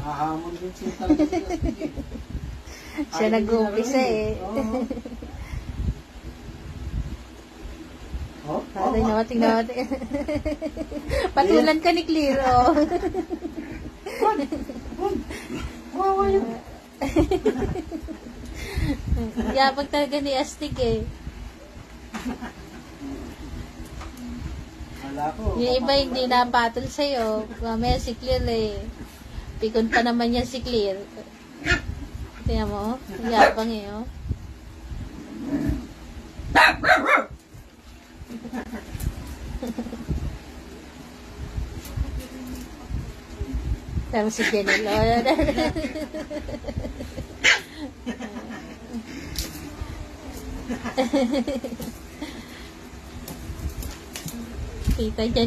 Hahamon din siya talaga si Astig eh. Siya nag-uumpisa eh. Oh, Tingnan mo, tingnan mo. Patulan ka ni Clear, oh. Wawa yun. Yapag talaga ni Astig eh. Wala ko. Yung iba hindi napatol sa'yo. Mamaya si Clear eh. Pikon pa naman yan si Clear. Tingnan mo, yapang eh, oh. Tama si Janelle. Kita dyan.